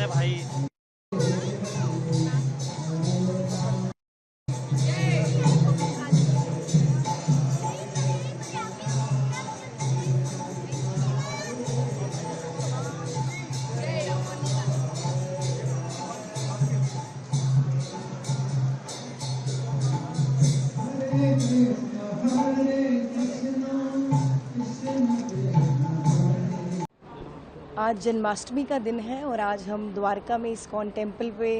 है भाई। आज जन्माष्टमी का दिन है और आज हम द्वारका में इस्कॉन टेम्पल पे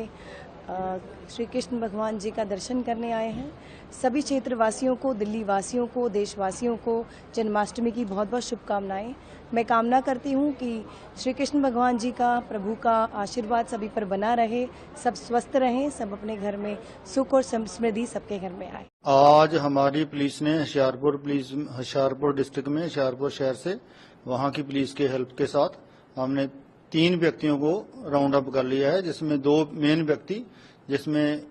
श्री कृष्ण भगवान जी का दर्शन करने आए हैं। सभी क्षेत्र वासियों को, दिल्ली वासियों को, देशवासियों को जन्माष्टमी की बहुत बहुत शुभकामनाएं। मैं कामना करती हूं कि श्री कृष्ण भगवान जी का, प्रभु का आशीर्वाद सभी पर बना रहे, सब स्वस्थ रहें, सब अपने घर में सुख और समृद्धि सबके घर में आए। आज हमारी पुलिस ने होशियारपुर डिस्ट्रिक्ट में होशियारपुर शहर से वहां की पुलिस के हेल्प के साथ हमने 3 व्यक्तियों को राउंड अप कर लिया है, जिसमें 2 मेन व्यक्ति, जिसमें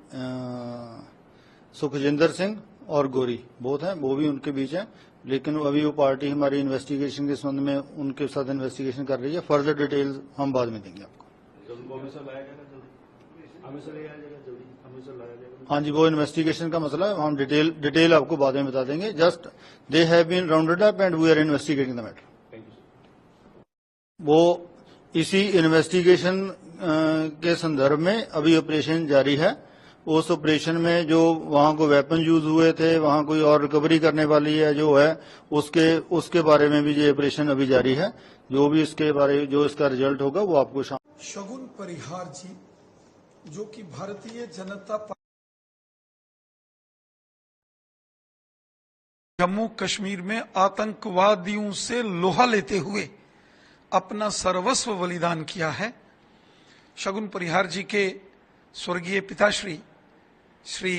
सुखजिंदर सिंह और गोरी बहुत हैं, वो भी उनके बीच हैं, लेकिन अभी वो पार्टी हमारी इन्वेस्टिगेशन के संबंध में उनके साथ इन्वेस्टिगेशन कर रही है। फर्दर डिटेल हम बाद में देंगे आपको। हाँ जी, वो इन्वेस्टिगेशन का मसला है, हम डिटेल आपको बाद में बता देंगे। Just they have been rounded up and we are investigating the matter. वो इसी इन्वेस्टिगेशन के संदर्भ में अभी ऑपरेशन जारी है। उस ऑपरेशन में जो वहां को वेपन यूज हुए थे, वहां कोई और रिकवरी करने वाली है जो है, उसके बारे में भी ये ऑपरेशन अभी जारी है। जो भी इसका रिजल्ट होगा वो आपको शगुन परिहार जी, जो कि भारतीय जनता पार्टी जम्मू कश्मीर में आतंकवादियों से लोहा लेते हुए अपना सर्वस्व बलिदान किया है। शगुन परिहार जी के स्वर्गीय पिताश्री श्री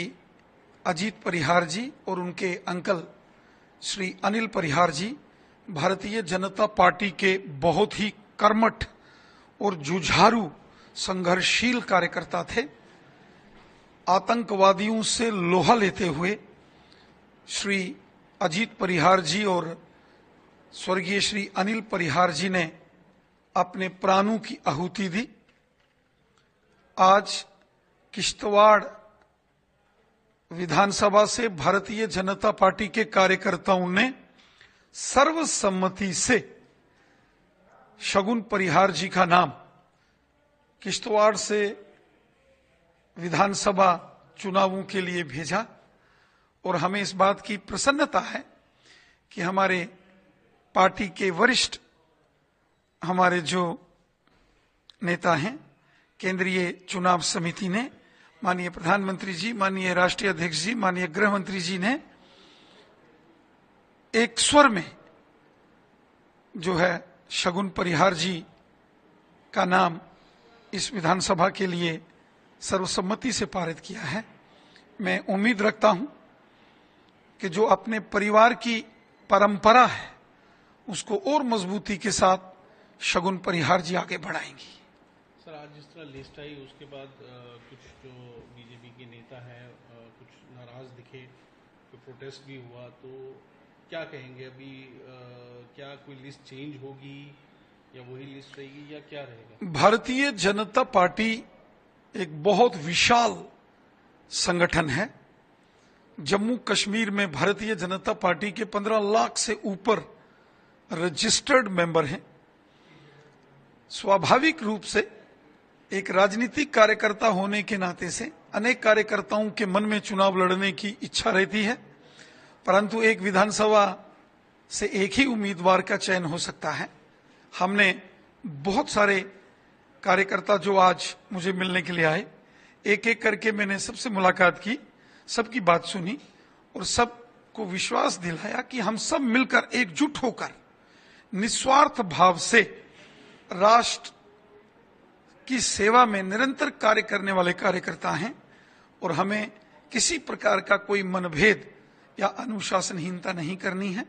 अजीत परिहार जी और उनके अंकल श्री अनिल परिहार जी भारतीय जनता पार्टी के बहुत ही कर्मठ और जुझारू संघर्षशील कार्यकर्ता थे। आतंकवादियों से लोहा लेते हुए श्री अजीत परिहार जी और स्वर्गीय श्री अनिल परिहार जी ने अपने प्राणों की आहुति दी। आज किश्तवाड़ विधानसभा से भारतीय जनता पार्टी के कार्यकर्ताओं ने सर्वसम्मति से शगुन परिहार जी का नाम किश्तवाड़ से विधानसभा चुनावों के लिए भेजा और हमें इस बात की प्रसन्नता है कि हमारे पार्टी के वरिष्ठ, हमारे जो नेता हैं, केंद्रीय चुनाव समिति ने, माननीय प्रधानमंत्री जी, माननीय राष्ट्रीय अध्यक्ष जी, माननीय गृह मंत्री जी ने एक स्वर में जो है शगुन परिहार जी का नाम इस विधानसभा के लिए सर्वसम्मति से पारित किया है। मैं उम्मीद रखता हूं कि जो अपने परिवार की परंपरा है उसको और मजबूती के साथ शगुन परिहार जी आगे बढ़ाएंगी। सर, आज जिस तरह लिस्ट आई उसके बाद कुछ जो बीजेपी के नेता हैं कुछ नाराज दिखे, कोई प्रोटेस्ट भी हुआ, तो क्या कहेंगे अभी? क्या कोई लिस्ट चेंज होगी या वही लिस्ट रहेगी या क्या रहेगा? भारतीय जनता पार्टी एक बहुत विशाल संगठन है। जम्मू कश्मीर में भारतीय जनता पार्टी के 15 लाख से ऊपर रजिस्टर्ड मेंबर हैं। स्वाभाविक रूप से एक राजनीतिक कार्यकर्ता होने के नाते से अनेक कार्यकर्ताओं के मन में चुनाव लड़ने की इच्छा रहती है, परंतु एक विधानसभा से एक ही उम्मीदवार का चयन हो सकता है। हमने बहुत सारे कार्यकर्ता जो आज मुझे मिलने के लिए आए, एक एक करके मैंने सबसे मुलाकात की, सबकी बात सुनी और सबको विश्वास दिलाया कि हम सब मिलकर एकजुट होकर निस्वार्थ भाव से राष्ट्र की सेवा में निरंतर कार्य करने वाले कार्यकर्ता हैं और हमें किसी प्रकार का कोई मनभेद या अनुशासनहीनता नहीं करनी है।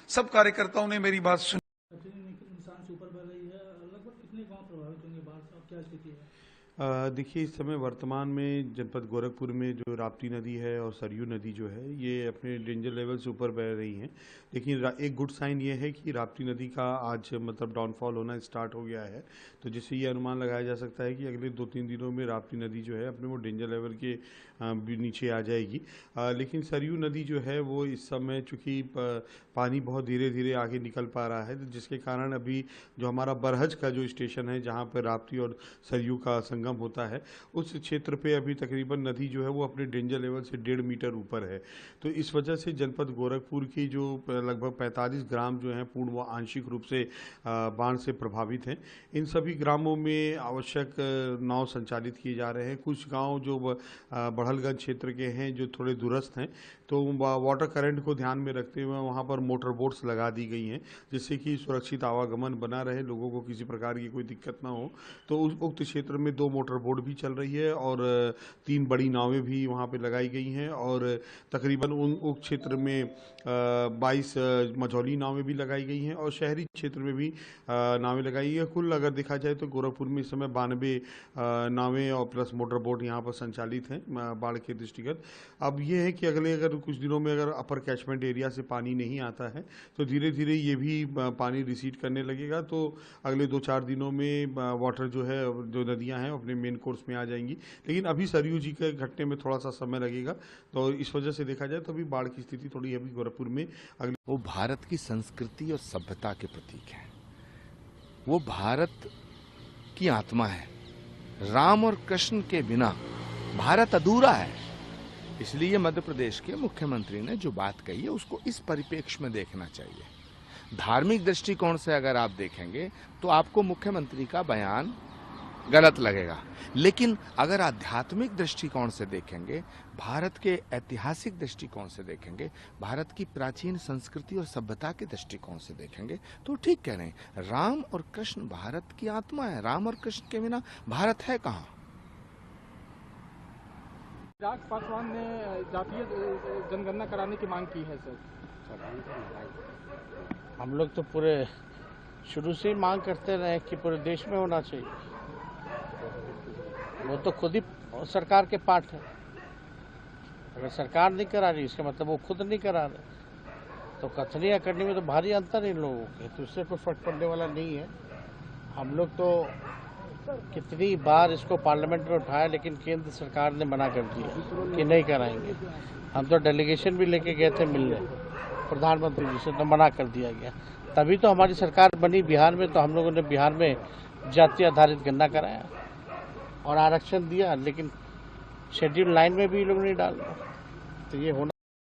सब कार्यकर्ताओं ने मेरी बात सुनी। देखिए, इस समय वर्तमान में जनपद गोरखपुर में जो राप्ती नदी है और सरयू नदी जो है ये अपने डेंजर लेवल से ऊपर बह रही हैं, लेकिन एक गुड साइन ये है कि राप्ती नदी का आज मतलब डाउनफॉल होना स्टार्ट हो गया है, तो जिससे ये अनुमान लगाया जा सकता है कि अगले 2-3 दिनों में राप्ती नदी जो है अपने वो डेंजर लेवल के भी नीचे आ जाएगी। लेकिन सरयू नदी जो है वो इस समय चूँकि पानी बहुत धीरे धीरे आगे निकल पा रहा है, तो जिसके कारण अभी जो हमारा बरहज का जो स्टेशन है जहाँ पर राप्ती और सरयू का संगम होता है, उस क्षेत्र पे अभी तकरीबन नदी जो है वो अपने डेंजर लेवल से 1.5 मीटर ऊपर है। तो इस वजह से जनपद गोरखपुर की जो लगभग 45 ग्राम जो हैं पूर्ण व आंशिक रूप से बाढ़ से प्रभावित हैं। इन सभी ग्रामों में आवश्यक नाव संचालित किए जा रहे हैं। कुछ गांव जो बढ़लगंज क्षेत्र के हैं जो थोड़े दूरस्थ हैं, तो वाटर करंट को ध्यान में रखते हुए वहाँ पर मोटर बोट्स लगा दी गई हैं, जिससे कि सुरक्षित आवागमन बना रहे, लोगों को किसी प्रकार की कोई दिक्कत ना हो। तो उस उक्त क्षेत्र में 2 मोटर बोट भी चल रही है और 3 बड़ी नावें भी वहाँ पे लगाई गई हैं और तकरीबन उस क्षेत्र में 22 मझौली नावें भी लगाई गई हैं और शहरी क्षेत्र में भी नावें लगाई है। कुल अगर देखा जाए तो गोरखपुर में इस समय 92 नावें और प्लस मोटर बोट यहाँ पर संचालित हैं बाढ़ के दृष्टिगत। अब ये है कि अगर कुछ दिनों में अगर अपर कैचमेंट एरिया से पानी नहीं आता है तो धीरे धीरे ये भी पानी रिसीड करने लगेगा, तो अगले 2-4 दिनों में वाटर जो है जो नदियाँ हैं अपने मेन कोर्स में आ जाएंगी। लेकिन अभी सरयू जी के घटने में थोड़ा सा समय लगेगा, तो इस वजह से देखा जाए तो अभी बाढ़ की स्थिति थोड़ी अभी गोरखपुर में अगले वो भारत की संस्कृति और सभ्यता के प्रतीक हैं। वो भारत की आत्मा है। राम और कृष्ण के बिना भारत अधूरा है। इसलिए मध्य प्रदेश के मुख्यमंत्री ने जो बात कही है उसको इस परिप्रेक्ष्य में देखना चाहिए। धार्मिक दृष्टिकोण से अगर आप देखेंगे तो आपको मुख्यमंत्री का बयान गलत लगेगा, लेकिन अगर आध्यात्मिक दृष्टिकोण से देखेंगे, भारत के ऐतिहासिक दृष्टिकोण से देखेंगे, भारत की प्राचीन संस्कृति और सभ्यता के दृष्टिकोण से देखेंगे तो ठीक कह रहे हैं। राम और कृष्ण भारत की आत्मा है। राम और कृष्ण के बिना भारत है कहाँ? चिराग पासवान ने जातीय जनगणना कराने की मांग की है सर। हम लोग तो पूरे शुरू से ही मांग करते रहे कि पूरे देश में होना चाहिए। वो तो खुद ही सरकार के पार्ट है। अगर सरकार नहीं करा रही इसका मतलब वो खुद नहीं करा रहे, तो कथनियाँ करने में तो भारी अंतर है इन लोगों के, तो इससे कोई फर्क पड़ने वाला नहीं है। हम लोग तो कितनी बार इसको पार्लियामेंट में उठाया, लेकिन केंद्र सरकार ने मना कर दिया कि नहीं कराएंगे। हम तो डेलीगेशन भी लेके गए थे मिलने प्रधानमंत्री जी से, तो मना कर दिया गया। तभी तो हमारी सरकार बनी बिहार में, तो हम लोगों ने बिहार में जाति आधारित गणना कराया और आरक्षण दिया, लेकिन शेड्यूल 9 में भी लोग नहीं डाल रहे। तो ये होना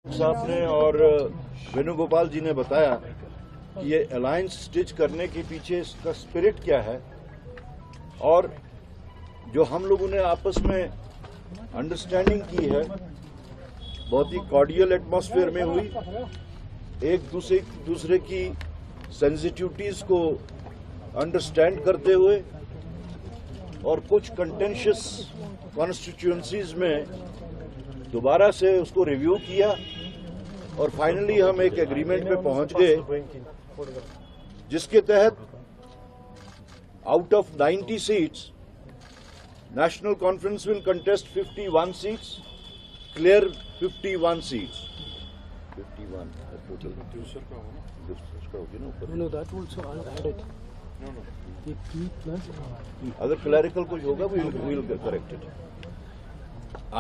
साहब ने और वेणुगोपाल जी ने बताया कि ये अलायंस स्टिच करने के पीछे इसका स्पिरिट क्या है, और जो हम लोगों ने आपस में अंडरस्टैंडिंग की है बहुत ही कॉर्डियल एटमॉस्फेयर में हुई। एक दूसरे की सेंसिटिविटीज को अंडरस्टैंड करते हुए और कुछ कंटेंशियस कॉन्स्टिट्यूएंसीज में दोबारा से उसको रिव्यू किया और फाइनली हम एक एग्रीमेंट पे पहुंच गए, जिसके तहत out of 90 seats, National Conference will contest 51 seats, clear 51 seats. 51 total. No, that also I'll add it. No. The P plus अगर clerical कुछ होगा we will correct it.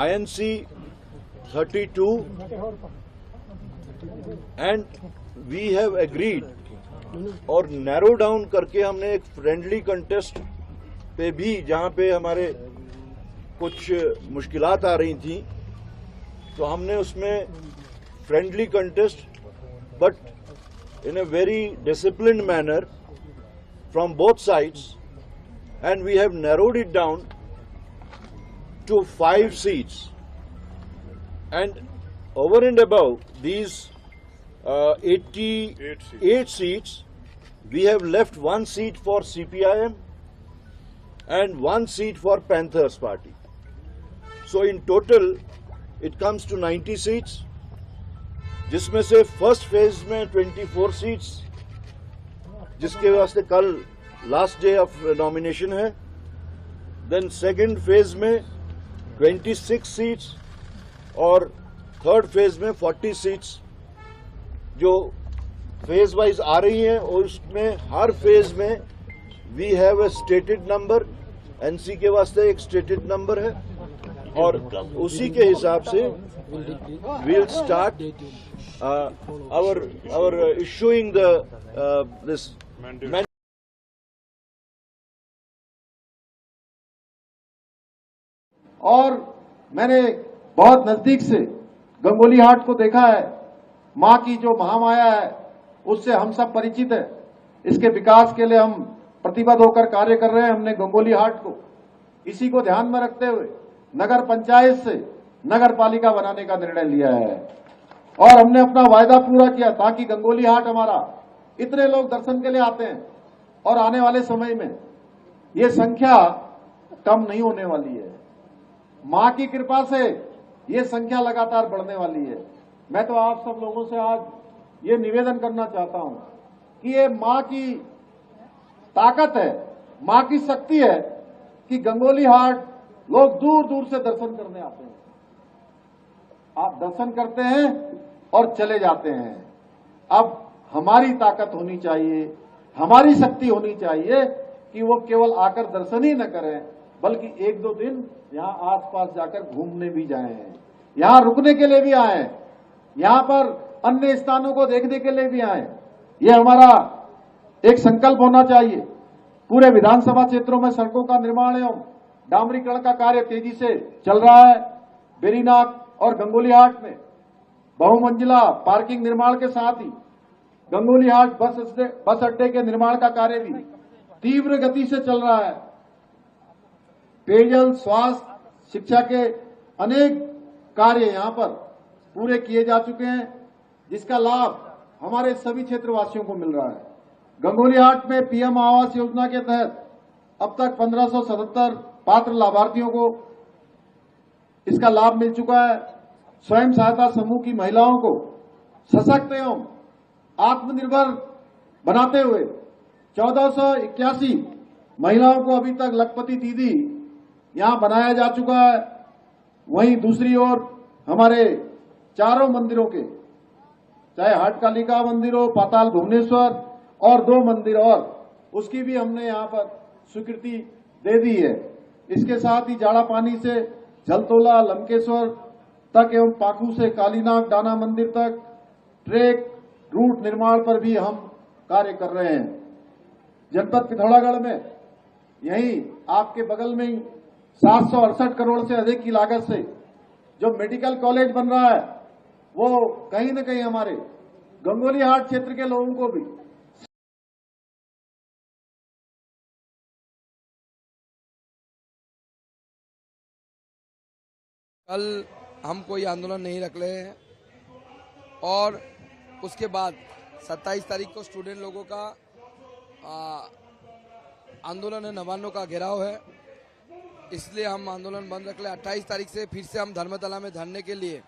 INC 32 and we have agreed और narrow down करके हमने एक friendly contest पे भी, जहां पे हमारे कुछ मुश्किलात आ रही थी, तो हमने उसमें friendly contest but in a very disciplined manner from both sides, and we have narrowed it down to 5 seats, and over and above these 88 seats, we have left 1 seat for CPIM and 1 seat for Panthers Party. So in total, it comes to 90 seats, जिसमें से first phase में 24 seats, जिसके वास्ते कल last day of nomination है। Then second phase में 26 seats और third phase में 40 सीट्स जो फेज वाइज आ रही हैं, और उसमें हर फेज में we have a stated number, NC के वास्ते एक स्टेटेड नंबर है, और उसी के हिसाब से we'll start our issuing the this mandate. और मैंने बहुत नजदीक से गंगोली हाट को देखा है। मां की जो महामाया है उससे हम सब परिचित है। इसके विकास के लिए हम प्रतिबद्ध होकर कार्य कर रहे हैं। हमने गंगोली हाट को इसी को ध्यान में रखते हुए नगर पंचायत से नगर पालिका बनाने का निर्णय लिया है, और हमने अपना वायदा पूरा किया ताकि गंगोली हाट हमारा इतने लोग दर्शन के लिए आते हैं, और आने वाले समय में ये संख्या कम नहीं होने वाली है। मां की कृपा से ये संख्या लगातार बढ़ने वाली है। मैं तो आप सब लोगों से आज ये निवेदन करना चाहता हूं कि ये मां की ताकत है, मां की शक्ति है कि गंगोली हाट लोग दूर दूर से दर्शन करने आते हैं। आप दर्शन करते हैं और चले जाते हैं। अब हमारी ताकत होनी चाहिए, हमारी शक्ति होनी चाहिए कि वो केवल आकर दर्शन ही न करें, बल्कि एक दो दिन यहां आसपास जाकर घूमने भी जाएं, यहां रुकने के लिए भी आए, यहां पर अन्य स्थानों को देखने के लिए भी आए। ये हमारा एक संकल्प होना चाहिए। पूरे विधानसभा क्षेत्रों में सड़कों का निर्माण एवं डामरीकरण का कार्य तेजी से चल रहा है। बेरीनाग और गंगोली हाट में बहुमंजिला पार्किंग निर्माण के साथ ही गंगोली हाट बस अड्डे के निर्माण का कार्य भी तीव्र गति से चल रहा है। पेयजल, स्वास्थ्य, शिक्षा के अनेक कार्य यहां पर पूरे किए जा चुके हैं, जिसका लाभ हमारे सभी क्षेत्रवासियों को मिल रहा है। गंगोली हाट में पीएम आवास योजना के तहत अब तक 1577 पात्र लाभार्थियों को इसका लाभ मिल चुका है। स्वयं सहायता समूह की महिलाओं को सशक्त एवं आत्मनिर्भर बनाते हुए 1481 महिलाओं को अभी तक लखपति दीदी यहां बनाया जा चुका है। वहीं दूसरी ओर हमारे चारों मंदिरों के, चाहे हाटकालिका मंदिर हो, पाताल भुवनेश्वर और 2 मंदिर और, उसकी भी हमने यहां पर स्वीकृति दे दी है। इसके साथ ही जाड़ा पानी से झलतोला, लंकेश्वर तक एवं पाखू से कालीनाग डाना मंदिर तक ट्रैक रूट निर्माण पर भी हम कार्य कर रहे हैं। जनपद पिथौरागढ़ में यही आपके बगल में ही 768 करोड़ से अधिक की लागत से जो मेडिकल कॉलेज बन रहा है, वो कहीं न कहीं हमारे गंगोली हाट क्षेत्र के लोगों को भी कल हम कोई आंदोलन नहीं रख रहे हैं, और उसके बाद 27 तारीख को स्टूडेंट लोगों का आंदोलन है, नवान्नों का घेराव है, इसलिए हम आंदोलन बंद रख ले। 28 तारीख से फिर से हम धर्मतला में धरने के लिए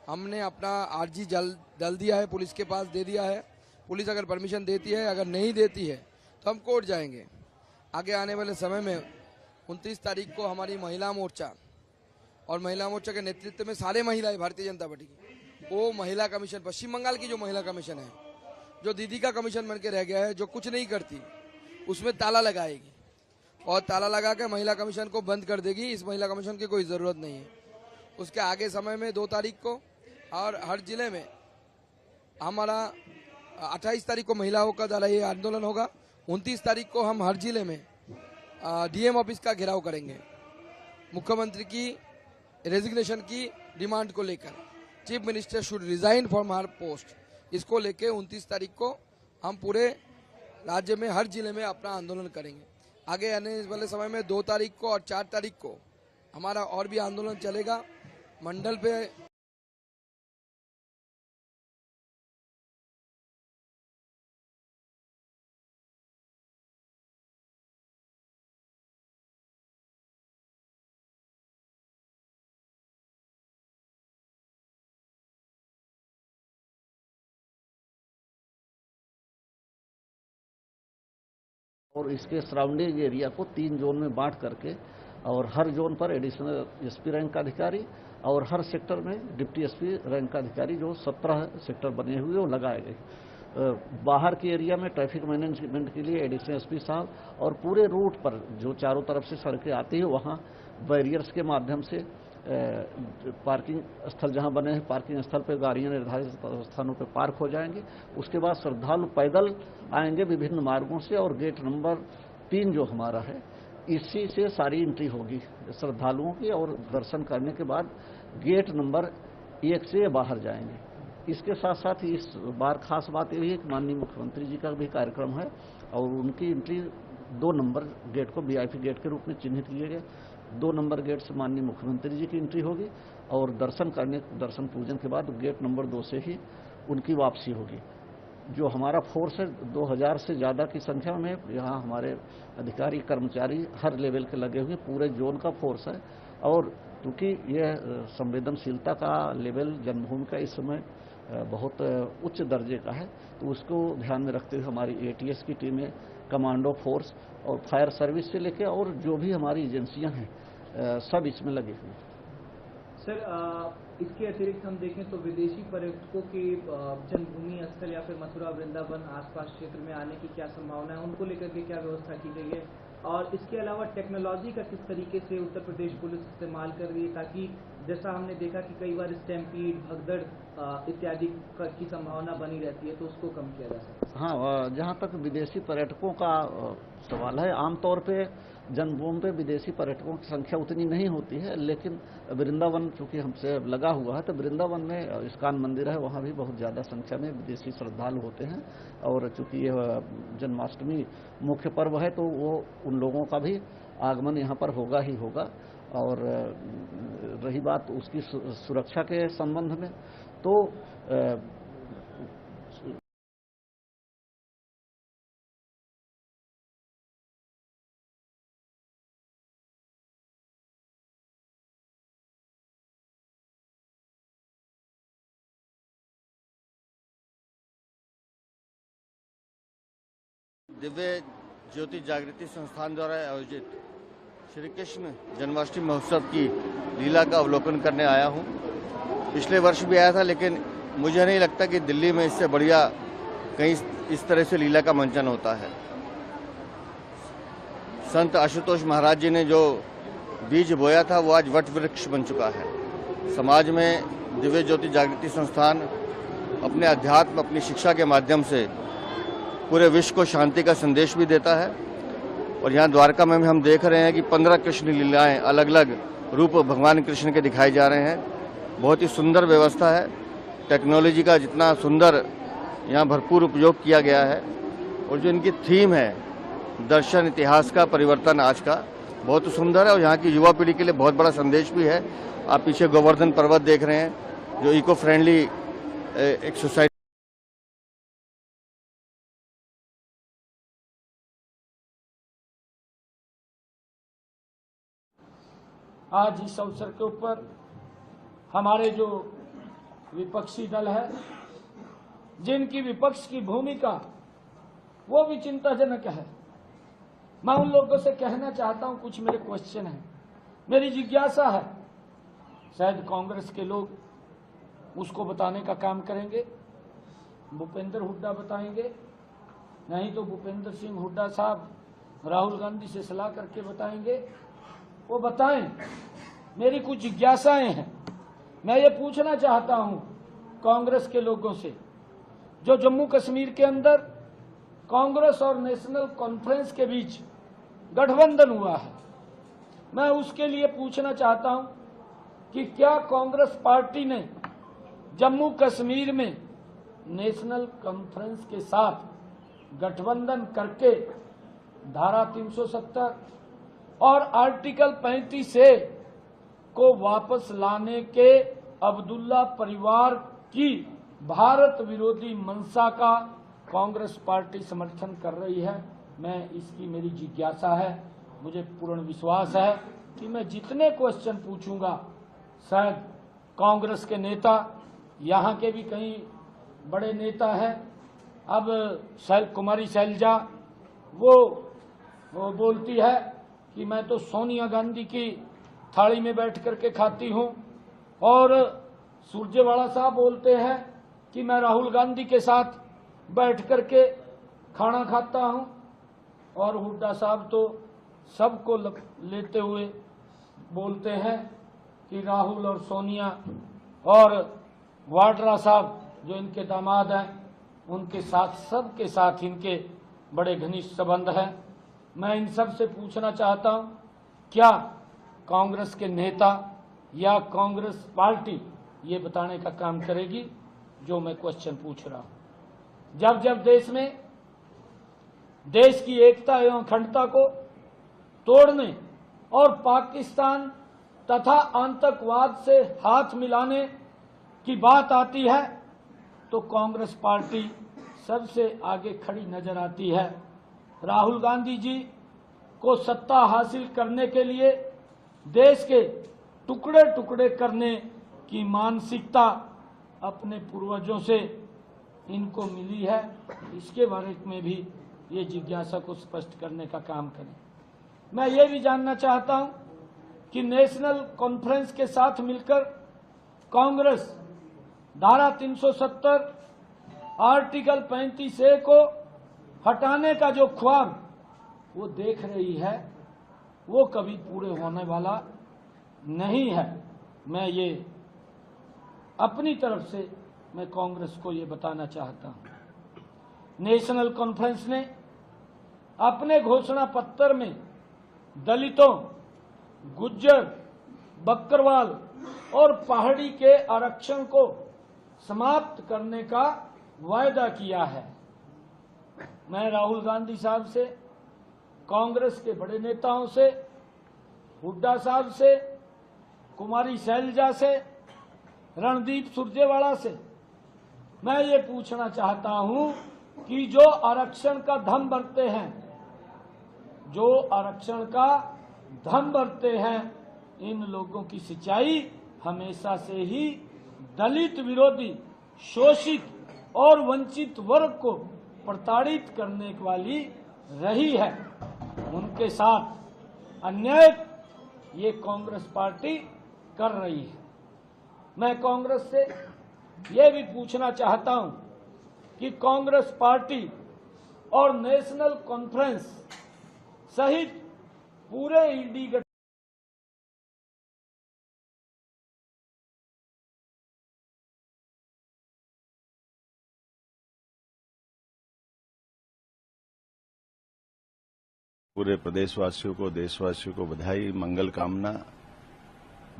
हमने अपना आरजी डाल दिया है, पुलिस के पास दे दिया है। पुलिस अगर परमिशन देती है, अगर नहीं देती है तो हम कोर्ट जाएंगे। आगे आने वाले समय में 29 तारीख को हमारी महिला मोर्चा और महिला मोर्चा के नेतृत्व में सारे महिलाएं भारतीय जनता पार्टी की, वो महिला कमीशन, पश्चिम बंगाल की जो महिला कमीशन है, जो दीदी का कमीशन बन के रह गया है, जो कुछ नहीं करती, उसमें ताला लगाएगी और ताला लगा के महिला कमीशन को बंद कर देगी। इस महिला कमीशन की कोई ज़रूरत नहीं है। उसके आगे समय में 2 तारीख को और हर जिले में हमारा 28 तारीख को महिलाओं का द्वारा ये आंदोलन होगा। 29 तारीख को हम हर जिले में डीएम ऑफिस का घेराव करेंगे, मुख्यमंत्री की रेजिग्नेशन की डिमांड को लेकर। Chief minister should resign from her post, इसको लेके 29 तारीख को हम पूरे राज्य में हर जिले में अपना आंदोलन करेंगे। आगे आने वाले समय में 2 तारीख को और 4 तारीख को हमारा और भी आंदोलन चलेगा। मंडल पे और इसके सराउंडिंग एरिया को 3 जोन में बांट करके और हर जोन पर एडिशनल एसपी रैंक का अधिकारी और हर सेक्टर में डिप्टी एसपी रैंक का अधिकारी, जो 17 सेक्टर बने हुए वो लगाए गए। बाहर के एरिया में ट्रैफिक मैनेजमेंट के लिए एडिशनल एसपी साहब, और पूरे रूट पर जो चारों तरफ से सड़कें आती है वहाँ बैरियर्स के माध्यम से पार्किंग स्थल जहां बने हैं, पार्किंग स्थल पे गाड़ियां निर्धारित स्थानों पे पार्क हो जाएंगी। उसके बाद श्रद्धालु पैदल आएंगे विभिन्न मार्गों से, और गेट नंबर 3 जो हमारा है, इसी से सारी एंट्री होगी श्रद्धालुओं की, और दर्शन करने के बाद गेट नंबर 1 से बाहर जाएंगे। इसके साथ साथ इस बार खास बात यही है कि माननीय मुख्यमंत्री जी का भी कार्यक्रम है, और उनकी एंट्री 2 नंबर गेट को वीआईपी गेट के रूप में चिन्हित किए गए। 2 नंबर गेट से माननीय मुख्यमंत्री जी की एंट्री होगी, और दर्शन पूजन के बाद गेट नंबर 2 से ही उनकी वापसी होगी। जो हमारा फोर्स है 2000 से ज़्यादा की संख्या में, यहाँ हमारे अधिकारी कर्मचारी हर लेवल के लगे हुए, पूरे जोन का फोर्स है। और क्योंकि यह संवेदनशीलता का लेवल जन्मभूमि का इस समय बहुत उच्च दर्जे का है, तो उसको ध्यान में रखते हुए हमारी एटीएस की टीमें, कमांडो फोर्स और फायर सर्विस से लेकर और जो भी हमारी एजेंसियां हैं सब इसमें लगे हुए हैं। सर, इसके अतिरिक्त हम देखें तो विदेशी पर्यटकों के जन्मभूमि स्थल या फिर मथुरा वृंदावन आसपास क्षेत्र में आने की क्या संभावना है, उनको लेकर के क्या व्यवस्था की गई है, और इसके अलावा टेक्नोलॉजी का किस तरीके से उत्तर प्रदेश पुलिस इस्तेमाल कर रही है, ताकि जैसा हमने देखा कि कई बार स्टैम्पीड, भगदड़ इत्यादि की संभावना बनी रहती है, तो उसको कम किया जा सकता है। हाँ, जहाँ तक विदेशी पर्यटकों का सवाल है, आमतौर पे जन्मभूमि पे विदेशी पर्यटकों की संख्या उतनी नहीं होती है, लेकिन वृंदावन चूंकि हमसे लगा हुआ है, तो वृंदावन में इस्कॉन मंदिर है, वहाँ भी बहुत ज़्यादा संख्या में विदेशी श्रद्धालु होते हैं। और चूंकि यह जन्माष्टमी मुख्य पर्व है, तो वो उन लोगों का भी आगमन यहाँ पर होगा ही होगा। और रही बात उसकी सुरक्षा के संबंध में, तो दिव्य ज्योति जागृति संस्थान द्वारा आयोजित श्री कृष्ण जन्माष्टमी महोत्सव की लीला का अवलोकन करने आया हूं। पिछले वर्ष भी आया था, लेकिन मुझे नहीं लगता कि दिल्ली में इससे बढ़िया कहीं इस तरह से लीला का मंचन होता है। संत आशुतोष महाराज जी ने जो बीज बोया था वो आज वट वृक्ष बन चुका है। समाज में दिव्य ज्योति जागृति संस्थान अपने अध्यात्म, अपनी शिक्षा के माध्यम से पूरे विश्व को शांति का संदेश भी देता है। और यहाँ द्वारका में हम देख रहे हैं कि 15 कृष्ण लीलाएं, अलग अलग रूप भगवान कृष्ण के दिखाए जा रहे हैं। बहुत ही सुंदर व्यवस्था है। टेक्नोलॉजी का जितना सुंदर यहाँ भरपूर उपयोग किया गया है, और जो इनकी थीम है दर्शन इतिहास का परिवर्तन आज का, बहुत सुंदर है। और यहाँ की युवा पीढ़ी के लिए बहुत बड़ा संदेश भी है। आप पीछे गोवर्धन पर्वत देख रहे हैं, जो इको फ्रेंडली एक सोसाइटी। आज इस अवसर के ऊपर हमारे जो विपक्षी दल है, जिनकी विपक्ष की भूमिका वो भी चिंताजनक है, मैं उन लोगों से कहना चाहता हूं, कुछ मेरे क्वेश्चन है, मेरी जिज्ञासा है। शायद कांग्रेस के लोग उसको बताने का काम करेंगे, भूपेंद्र हुड्डा बताएंगे, नहीं तो भूपेंद्र सिंह हुड्डा साहब राहुल गांधी से सलाह करके बताएंगे, वो बताएं। मेरी कुछ जिज्ञासाएं हैं। मैं ये पूछना चाहता हूं कांग्रेस के लोगों से, जो जम्मू कश्मीर के अंदर कांग्रेस और नेशनल कॉन्फ्रेंस के बीच गठबंधन हुआ है, मैं उसके लिए पूछना चाहता हूं कि क्या कांग्रेस पार्टी ने जम्मू कश्मीर में नेशनल कॉन्फ्रेंस के साथ गठबंधन करके धारा 370 और आर्टिकल 35A को वापस लाने के अब्दुल्ला परिवार की भारत विरोधी मंशा का कांग्रेस पार्टी समर्थन कर रही है? मैं इसकी मेरी जिज्ञासा है। मुझे पूर्ण विश्वास है कि मैं जितने क्वेश्चन पूछूंगा, शायद कांग्रेस के नेता, यहाँ के भी कई बड़े नेता हैं, अब कुमारी शैलजा वो बोलती है कि मैं तो सोनिया गांधी की थाली में बैठ करके खाती हूं, और सुरजेवाला साहब बोलते हैं कि मैं राहुल गांधी के साथ बैठ करके खाना खाता हूं, और हुड्डा साहब तो सबको लेते हुए बोलते हैं कि राहुल और सोनिया और वाड्रा साहब जो इनके दामाद हैं उनके साथ, सबके साथ इनके बड़े घनिष्ठ संबंध हैं। मैं इन सब से पूछना चाहता हूं, क्या कांग्रेस के नेता या कांग्रेस पार्टी ये बताने का काम करेगी जो मैं क्वेश्चन पूछ रहा हूं। जब जब देश में देश की एकता एवं अखंडता को तोड़ने और पाकिस्तान तथा आतंकवाद से हाथ मिलाने की बात आती है तो कांग्रेस पार्टी सबसे आगे खड़ी नजर आती है। राहुल गांधी जी को सत्ता हासिल करने के लिए देश के टुकड़े टुकड़े करने की मानसिकता अपने पूर्वजों से इनको मिली है, इसके बारे में भी ये जिज्ञासा को स्पष्ट करने का काम करें। मैं ये भी जानना चाहता हूं कि नेशनल कॉन्फ्रेंस के साथ मिलकर कांग्रेस धारा 370 आर्टिकल 35A को हटाने का जो ख्वाब वो देख रही है वो कभी पूरे होने वाला नहीं है। मैं ये अपनी तरफ से मैं कांग्रेस को ये बताना चाहता हूं। नेशनल कॉन्फ्रेंस ने अपने घोषणा पत्र में दलितों, गुज्जर, बकरवाल और पहाड़ी के आरक्षण को समाप्त करने का वायदा किया है। मैं राहुल गांधी साहब से, कांग्रेस के बड़े नेताओं से, हुड्डा साहब से, कुमारी शैलजा से, रणदीप सुरजेवाला से मैं ये पूछना चाहता हूं कि जो आरक्षण का धम भरते हैं, जो आरक्षण का धम भरते हैं, इन लोगों की सच्चाई हमेशा से ही दलित विरोधी, शोषित और वंचित वर्ग को प्रताड़ित करने वाली रही है। उनके साथ अन्याय ये कांग्रेस पार्टी कर रही है। मैं कांग्रेस से ये भी पूछना चाहता हूं कि कांग्रेस पार्टी और नेशनल कॉन्फ्रेंस सहित पूरे इंडी पूरे प्रदेशवासियों को, देशवासियों को बधाई, मंगल कामना।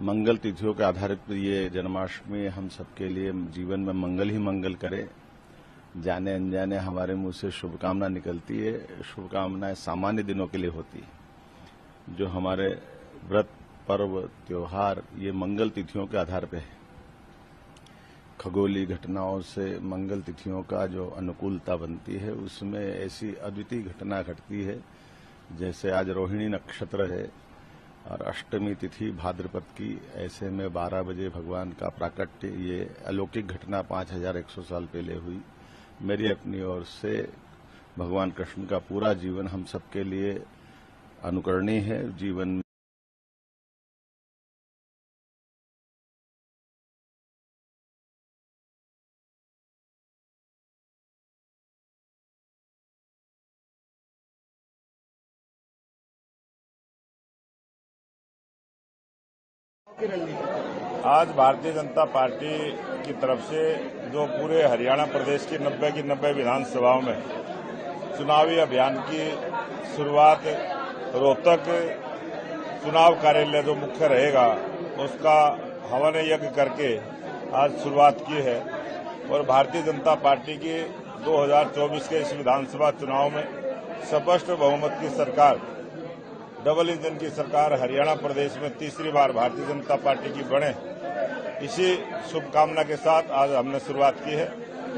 मंगल तिथियों के आधारित ये जन्माष्टमी हम सबके लिए जीवन में मंगल ही मंगल करे। जाने अनजाने हमारे मुंह से शुभकामना निकलती है। शुभकामनाएं सामान्य दिनों के लिए होती है। जो हमारे व्रत, पर्व, त्योहार ये मंगल तिथियों के आधार पे है। खगोलीय घटनाओं से मंगल तिथियों का जो अनुकूलता बनती है उसमें ऐसी अद्वितीय घटना घटती है। जैसे आज रोहिणी नक्षत्र है और अष्टमी तिथि भाद्रपद की, ऐसे में 12 बजे भगवान का प्राकट्य, ये अलौकिक घटना 5100 साल पहले हुई। मेरी अपनी ओर से भगवान कृष्ण का पूरा जीवन हम सबके लिए अनुकरणीय है। जीवन आज भारतीय जनता पार्टी की तरफ से जो पूरे हरियाणा प्रदेश की 90 की 90 विधानसभाओं में चुनावी अभियान की शुरुआत रोहतक चुनाव कार्यालय जो मुख्य रहेगा उसका हवन यज्ञ करके आज शुरुआत की है। और भारतीय जनता पार्टी की 2024 के इस विधानसभा चुनाव में स्पष्ट बहुमत की सरकार, डबल इंजन की सरकार हरियाणा प्रदेश में तीसरी बार भारतीय जनता पार्टी की बने, इसी शुभकामना के साथ आज हमने शुरुआत की है।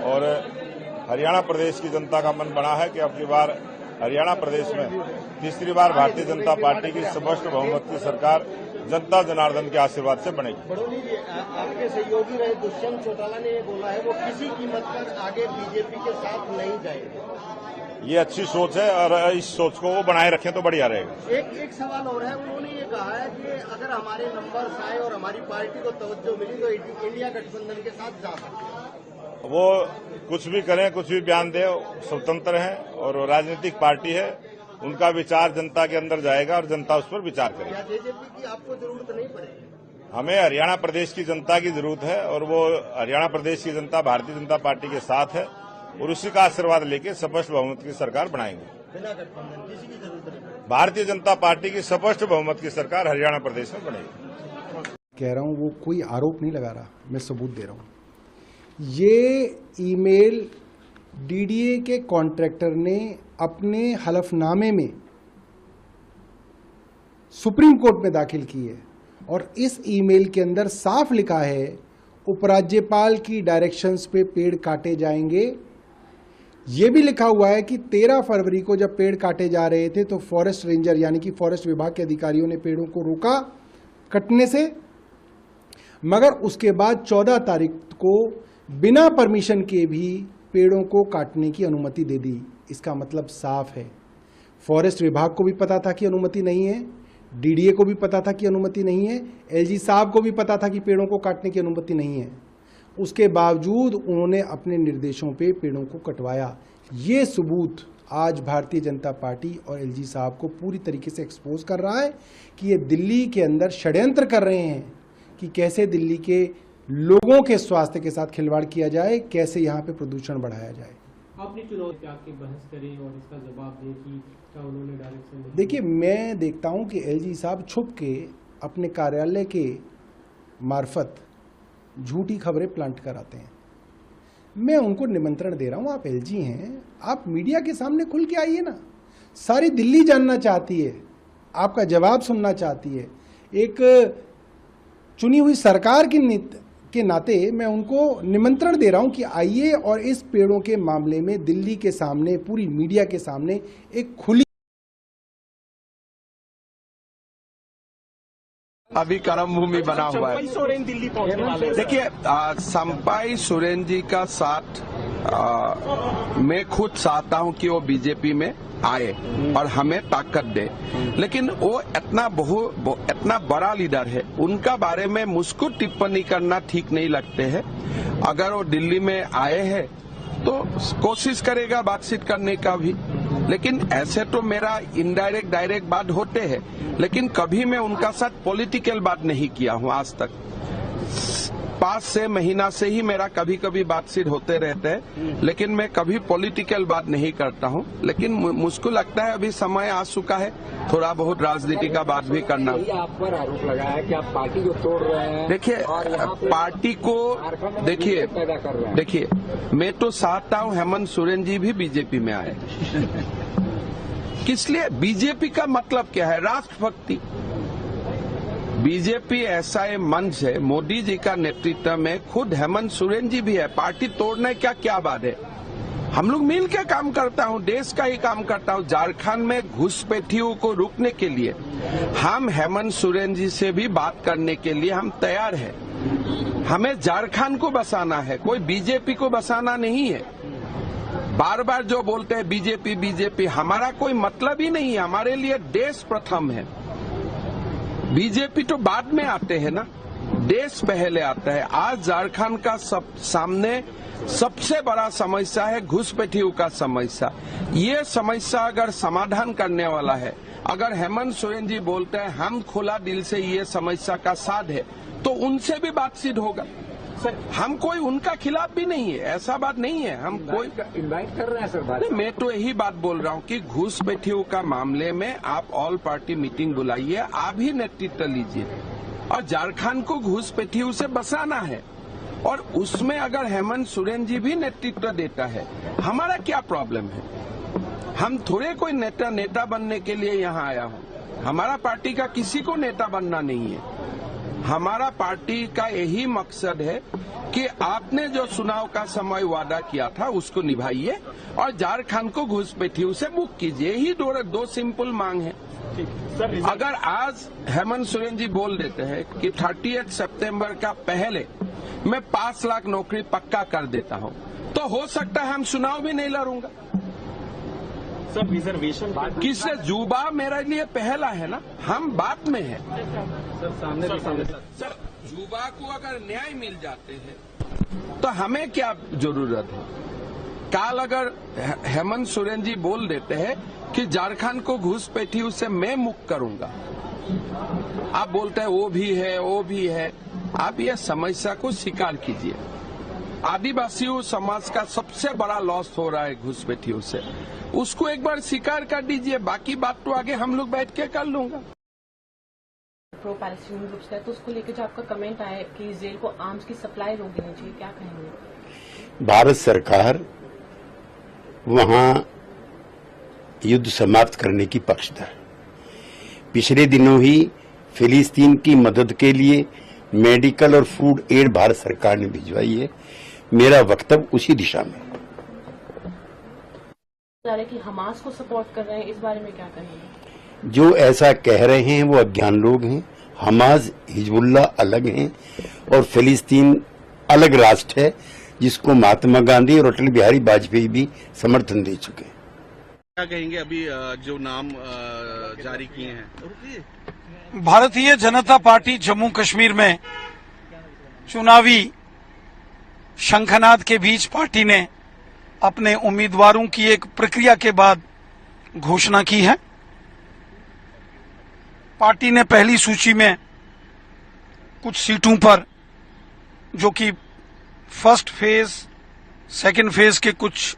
और हरियाणा प्रदेश की जनता का मन बना है कि अब की बार हरियाणा प्रदेश में तीसरी बार भारतीय जनता पार्टी की स्पष्ट बहुमत की सरकार जनता जनार्दन के आशीर्वाद से बनेगी। बड़ोनी जी, आपके सहयोगी रहे दुष्यंत चौटाला ने ये बोला है वो किसी कीमत पर आगे बीजेपी के साथ नहीं जाएंगे। ये अच्छी सोच है और इस सोच को वो बनाए रखें तो बढ़िया रहेगा। एक सवाल और है, उन्होंने ये कहा है कि अगर हमारे नंबर्स आए और हमारी पार्टी को तवज्जो मिली तो इंडिया गठबंधन के साथ जा सकते हैं। वो कुछ भी करें, कुछ भी बयान दे, स्वतंत्र हैं और राजनीतिक पार्टी है, उनका विचार जनता के अंदर जाएगा और जनता उस पर विचार करेगी। जेजेपी की आपको जरूरत नहीं पड़ेगी। हमें हरियाणा प्रदेश की जनता की जरूरत है और वो हरियाणा प्रदेश की जनता भारतीय जनता पार्टी के साथ है और उसी का आशीर्वाद लेके स्पष्ट बहुमत की सरकार बनाएंगे। बिना गठबंधन किसी की जरूरत नहीं। भारतीय जनता पार्टी की स्पष्ट बहुमत की सरकार हरियाणा प्रदेश में बनेगी। कह रहा हूं, वो कोई आरोप नहीं लगा रहा, मैं सबूत दे रहा हूं। ये ईमेल डीडीए के कॉन्ट्रैक्टर ने अपने हलफनामे में सुप्रीम कोर्ट में दाखिल की है और इस ईमेल के अंदर साफ लिखा है उपराज्यपाल की डायरेक्शंस पे पेड़ काटे जाएंगे। ये भी लिखा हुआ है कि 13 फरवरी को जब पेड़ काटे जा रहे थे तो फॉरेस्ट रेंजर यानी कि फॉरेस्ट विभाग के अधिकारियों ने पेड़ों को रोका कटने से, मगर उसके बाद 14 तारीख को बिना परमिशन के भी पेड़ों को काटने की अनुमति दे दी। इसका मतलब साफ है, फॉरेस्ट विभाग को भी पता था कि अनुमति नहीं है, डीडीए को भी पता था कि अनुमति नहीं है, एलजी साहब को भी पता था कि पेड़ों को काटने की अनुमति नहीं है। उसके बावजूद उन्होंने अपने निर्देशों पे पेड़ों को कटवाया। ये सबूत आज भारतीय जनता पार्टी और एलजी साहब को पूरी तरीके से एक्सपोज कर रहा है कि ये दिल्ली के अंदर षड्यंत्र कर रहे हैं कि कैसे दिल्ली के लोगों के स्वास्थ्य के साथ खिलवाड़ किया जाए, कैसे यहाँ पे प्रदूषण बढ़ाया जाए। आपने चुनाव पे आके बहस करी और इसका जवाब दे कि क्या उन्होंने डायरेक्शन। देखिए, मैं देखता हूँ कि एलजी साहब छुप के अपने कार्यालय के मार्फत झूठी खबरें प्लांट कराते हैं। मैं उनको निमंत्रण दे रहा हूँ, आप एलजी हैं, आप मीडिया के सामने खुल के आइए ना। सारी दिल्ली जानना चाहती है, आपका जवाब सुनना चाहती है। एक चुनी हुई सरकार के नाते मैं उनको निमंत्रण दे रहा हूं कि आइए और इस पेड़ों के मामले में दिल्ली के सामने, पूरी मीडिया के सामने एक खुली। अभी कर्म भूमि बना हुआ है। देखिए, संपाई सोरेन जी का साथ मैं खुद चाहता हूं कि वो बीजेपी में आए और हमें ताकत दे, लेकिन वो इतना बड़ा लीडर है, उनका बारे में मुझको टिप्पणी करना ठीक नहीं लगते है। अगर वो दिल्ली में आए हैं तो कोशिश करेगा बातचीत करने का भी, लेकिन ऐसे तो मेरा इनडायरेक्ट डायरेक्ट बात होते हैं, लेकिन कभी मैं उनका साथ पॉलिटिकल बात नहीं किया हूं आज तक। 5-6 महीना से ही मेरा कभी कभी बातचीत होते रहते हैं, लेकिन मैं कभी पॉलिटिकल बात नहीं करता हूं। लेकिन मुझको लगता है अभी समय आ चुका है थोड़ा बहुत राजनीति का बात भी करना। आप पर आरोप लगा है कि आप पार्टी को तोड़ रहे हैं। देखिए, पार्टी को देखिए मैं तो चाहता हूं हेमंत सोरेन जी भी बीजेपी में आए। किस लिए? बीजेपी का मतलब क्या है? राष्ट्रभक्ति। बीजेपी ऐसा एक मंच है, मोदी जी का नेतृत्व में खुद हेमंत सोरेन जी भी है। पार्टी तोड़ने का क्या बात है? हम लोग मिल के काम करता हूँ, देश का ही काम करता हूँ। झारखंड में घुसपैठियों को रोकने के लिए हम हेमंत सोरेन जी से भी बात करने के लिए हम तैयार हैं। हमें झारखंड को बसाना है, कोई बीजेपी को बसाना नहीं है। बार बार जो बोलते हैं बीजेपी बीजेपी, हमारा कोई मतलब ही नहीं है। हमारे लिए देश प्रथम है। बीजेपी तो बाद में आते हैं ना, देश पहले आता है। आज झारखंड का सामने सबसे बड़ा समस्या है घुसपैठियों का समस्या। ये समस्या अगर समाधान करने वाला है, अगर हेमंत सोरेन जी बोलते हैं हम खुला दिल से ये समस्या का साथ है, तो उनसे भी बातचीत होगा। हम कोई उनका खिलाफ भी नहीं है, ऐसा बात नहीं है। हम कोई इनवाइट कर रहे हैं सर। मैं तो यही बात बोल रहा हूँ कि घुसपैठियों का मामले में आप ऑल पार्टी मीटिंग बुलाइए, आप ही नेतृत्व लीजिए और झारखंड को घुसपैठियों से बचाना है। और उसमें अगर हेमंत सोरेन जी भी नेतृत्व देता है, हमारा क्या प्रॉब्लम है? हम थोड़े कोई नेता बनने के लिए यहाँ आया हूँ। हमारा पार्टी का किसी को नेता बनना नहीं है। हमारा पार्टी का यही मकसद है कि आपने जो चुनाव का समय वादा किया था उसको निभाइए और झारखंड को घुसपैठियों से मुक्त कीजिए। यही दो सिंपल मांग है। अगर आज हेमंत सोरेन जी बोल देते हैं कि 30 सितंबर का पहले मैं 5 लाख नौकरी पक्का कर देता हूं, तो हो सकता है हम चुनाव भी नहीं लड़ूंगा। सब रिजर्वेशन किससे जुबा मेरे लिए पहला है ना, हम बात में है सर, सामने सर। जुबा को अगर न्याय मिल जाते हैं तो हमें क्या जरूरत है? कल अगर हेमंत सोरेन जी बोल देते हैं कि झारखंड को घुसपैठी उससे मैं मुक्त करूंगा, आप बोलते हैं वो भी है। आप ये समस्या को स्वीकार कीजिए। आदिवासियों समाज का सबसे बड़ा लॉस हो रहा है घुसपैठियों से, उसको एक बार स्वीकार कर दीजिए, बाकी बात तो आगे हम लोग बैठ के कर लूंगा। प्रो पैलेस्टीनियन ग्रुप्स का, तो उसको लेकर जो आपका कमेंट आया कि जेल को आर्म्स की सप्लाई रोक देनी चाहिए, क्या कहेंगे? भारत सरकार वहां युद्ध समाप्त करने की पक्षधर। पिछले दिनों ही फिलिस्तीन की मदद के लिए मेडिकल और फूड एड भारत सरकार ने भिजवाई है। मेरा वक्तव्य उसी दिशा में। कि हमास को सपोर्ट कर रहे हैं, इस बारे में क्या कहेंगे? जो ऐसा कह रहे हैं वो अज्ञान लोग हैं। हमास हिजबुल्लाह अलग हैं और फिलिस्तीन अलग राष्ट्र है, जिसको महात्मा गांधी और अटल बिहारी वाजपेयी भी समर्थन दे चुके हैं। क्या कहेंगे अभी जो नाम जारी किए हैं? भारतीय जनता पार्टी जम्मू कश्मीर में चुनावी शंखनाद के बीच पार्टी ने अपने उम्मीदवारों की एक प्रक्रिया के बाद घोषणा की है। पार्टी ने पहली सूची में कुछ सीटों पर, जो कि फर्स्ट फेज सेकंड फेज के कुछ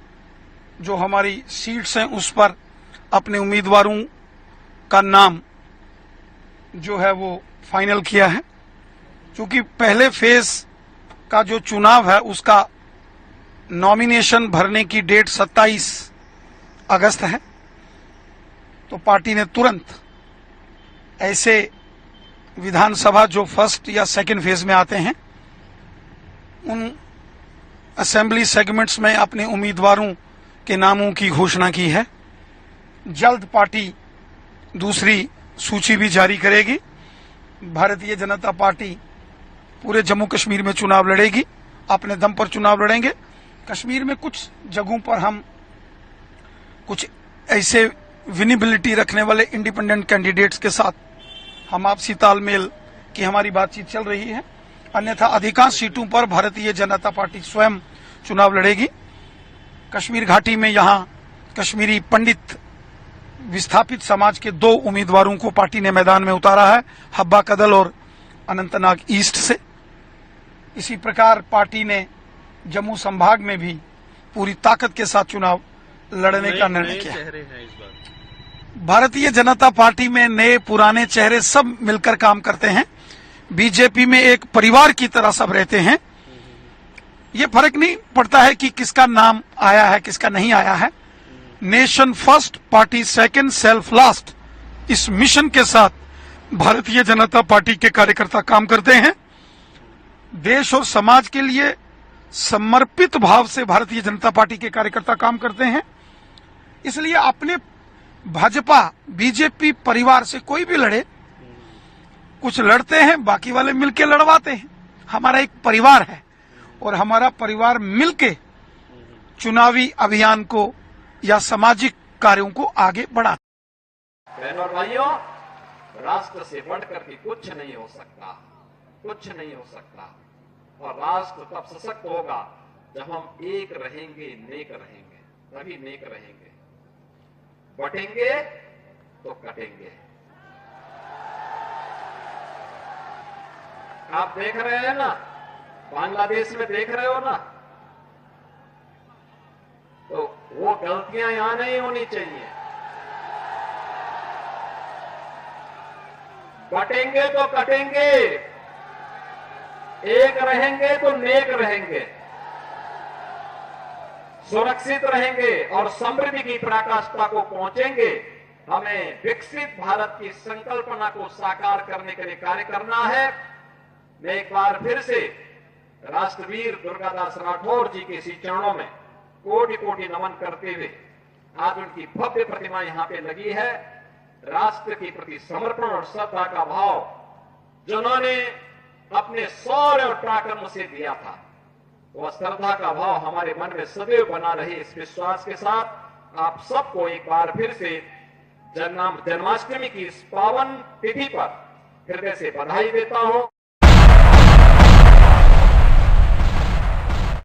जो हमारी सीट्स हैं, उस पर अपने उम्मीदवारों का नाम जो है वो फाइनल किया है। क्योंकि पहले फेज का जो चुनाव है उसका नॉमिनेशन भरने की डेट 27 अगस्त है, तो पार्टी ने तुरंत ऐसे विधानसभा जो फर्स्ट या सेकंड फेज में आते हैं उन असेंबली सेगमेंट्स में अपने उम्मीदवारों के नामों की घोषणा की है। जल्द पार्टी दूसरी सूची भी जारी करेगी। भारतीय जनता पार्टी पूरे जम्मू कश्मीर में चुनाव लड़ेगी, अपने दम पर चुनाव लड़ेंगे। कश्मीर में कुछ जगहों पर हम कुछ ऐसे विनिबिलिटी रखने वाले इंडिपेंडेंट कैंडिडेट्स के साथ हम आपसी तालमेल की हमारी बातचीत चल रही है। अन्यथा अधिकांश सीटों पर भारतीय जनता पार्टी स्वयं चुनाव लड़ेगी। कश्मीर घाटी में यहां कश्मीरी पंडित विस्थापित समाज के 2 उम्मीदवारों को पार्टी ने मैदान में उतारा है, हब्बा कदल और अनंतनाग ईस्ट से। इसी प्रकार पार्टी ने जम्मू संभाग में भी पूरी ताकत के साथ चुनाव लड़ने का निर्णय किया। भारतीय जनता पार्टी में नए पुराने चेहरे सब मिलकर काम करते हैं। बीजेपी में एक परिवार की तरह सब रहते हैं। ये फर्क नहीं पड़ता है कि किसका नाम आया है किसका नहीं आया है। Nation first party second self last, इस मिशन के साथ भारतीय जनता पार्टी के कार्यकर्ता काम करते हैं। देश और समाज के लिए समर्पित भाव से भारतीय जनता पार्टी के कार्यकर्ता काम करते हैं। इसलिए अपने भाजपा बीजेपी परिवार से कोई भी लड़े, कुछ लड़ते हैं बाकी वाले मिलके लड़वाते हैं। हमारा एक परिवार है और हमारा परिवार मिलके चुनावी अभियान को या सामाजिक कार्यों को आगे बढ़ाता है। बहनों और भाइयों, राष्ट्र से बढ़कर के कुछ नहीं हो सकता, कुछ नहीं हो सकता। और राष्ट्र तब सशक्त होगा जब हम एक रहेंगे, नेक रहेंगे, तभी नेक रहेंगे। बटेंगे तो कटेंगे। आप देख रहे हैं ना, बांग्लादेश में देख रहे हो ना, तो वो गलतियां यहां नहीं होनी चाहिए। बटेंगे तो कटेंगे, एक रहेंगे तो नेक रहेंगे, सुरक्षित रहेंगे और समृद्धि की पराकाष्ठा को पहुंचेंगे। हमें विकसित भारत की संकल्पना को साकार करने के लिए कार्य करना है। मैं एक बार फिर से राष्ट्रवीर दुर्गादास राठौर जी के इसी चरणों में कोटि कोटि नमन करते हुए, आज उनकी भव्य प्रतिमा यहां पे लगी है। राष्ट्र के प्रति समर्पण और श्रद्धा का भाव जिन्होंने अपने शौर्य और पराक्रम से दिया था, वह श्रद्धा का भाव हमारे मन में सदैव बना रहे, इस विश्वास के साथ आप सबको एक बार फिर से जन्माष्टमी की इस पावन तिथि पर हृदय से बधाई देता हूं।